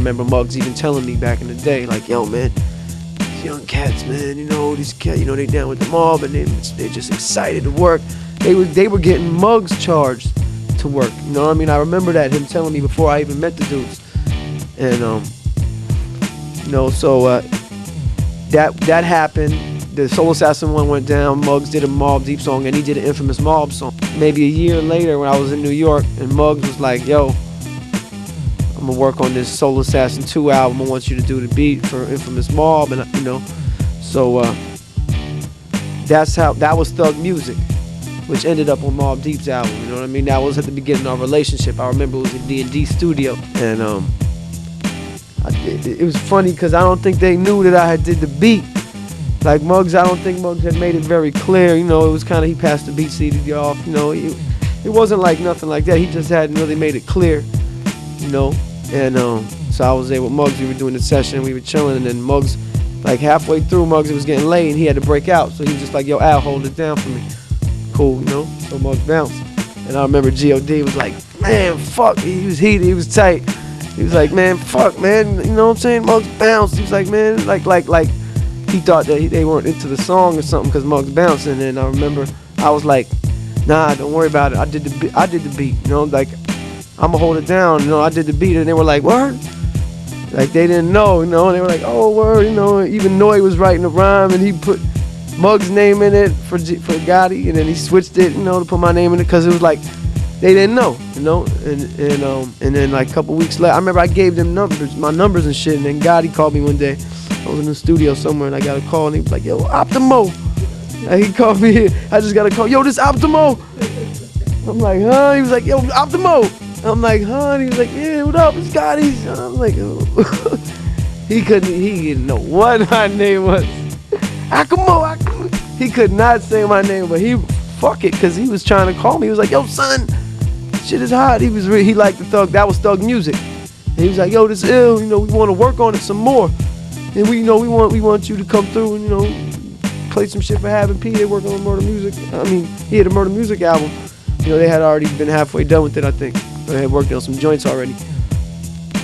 remember Muggs even telling me back in the day, like, yo, man, these young cats, man, you know, these cats, you know, they down with the Mobb, and they're just excited to work. They were getting Muggs charged to work. You know what I mean? I remember that, him telling me before I even met the dudes. And you know, so that happened. The Soul Assassin one went down. Muggs did a Mobb Deep song, and he did an infamous Mobb song. Maybe a year later, when I was in New York, and Muggs was like, "Yo, I'm gonna work on this Soul Assassin 2 album. I want you to do the beat for infamous Mobb," and you know, so that was Thug Music, which ended up on Mobb Deep's album. You know what I mean? That was at the beginning of our relationship. I remember it was in D&D studio, and it was funny because I don't think they knew that I had did the beat. Like Muggs, I don't think Muggs had made it very clear. You know, it was kind of, he passed the beat CD off. You know, it wasn't like nothing like that. He just hadn't really made it clear. You know, and so I was there with Muggs. We were doing the session. We were chilling, and then Muggs, like halfway through, Muggs, it was getting late, and he had to break out. So he was just like, "Yo, Al, hold it down for me." Cool, you know. So Muggs bounced, and I remember God was like, "Man, fuck." He was heated. He was tight. He was like, "Man, fuck, man." You know what I'm saying? Muggs bounced. He was like, "Man, like." He thought that they weren't into the song or something because Muggs bounced, and then I remember I was like, "Nah, don't worry about it. I did the beat. You know, like I'ma hold it down. You know, I did the beat," and they were like, "Word?" Like they didn't know, you know. And they were like, "Oh, word." You know, even Noy was writing the rhyme, and he put Muggs' name in it for Gotti, and then he switched it, you know, to put my name in it because it was like they didn't know, you know. And then like a couple weeks later, I remember I gave them my numbers and shit, and then Gotti called me one day. I was in the studio somewhere, and I got a call, and he was like, "Yo, Optimo." And he called me. I just got a call. "Yo, this Optimo." I'm like, "Huh?" He was like, "Yo, Optimo." I'm like, "Huh?" And he was like, "Yeah, what up? It's Gotti." I'm like, oh. He didn't know what my name was. Akamo. He could not say my name, but fuck it, cause he was trying to call me. He was like, "Yo, son, shit is hot." He liked the Thug. That was Thug Music. And he was like, "Yo, this ill. You know, we want to work on it some more. And we want you to come through and, you know, play some shit for Having P." They working on Murder Music. I mean, he had a Murder Music album. You know, they had already been halfway done with it, I think. They had worked on some joints already.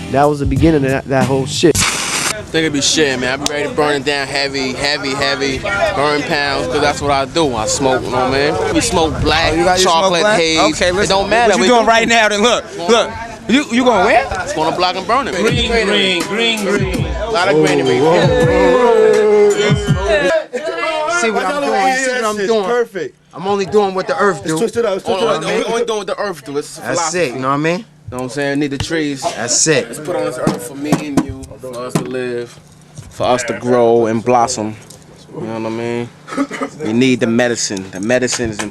That was the beginning of that whole shit. I think it'd be shit, man. I be ready to burn it down heavy, burn pounds, because that's what I do. I smoke, you know, man. We smoke black, chocolate, haze. Okay, listen. It don't matter. What you doing right now, then? Look. You going where? It's going to block and burn it. Green. A lot of greenery. See what I'm doing? See what I'm doing? Perfect. I'm only doing what the earth do. Twist it out. Only doing what the earth do. It's a philosophy. That's it, you know what I mean? You know what I'm saying? Need the trees. That's it. Let's put on this earth for me and you, for us to live, for us to grow and blossom. You know what I mean? We need the medicine. The medicine is important.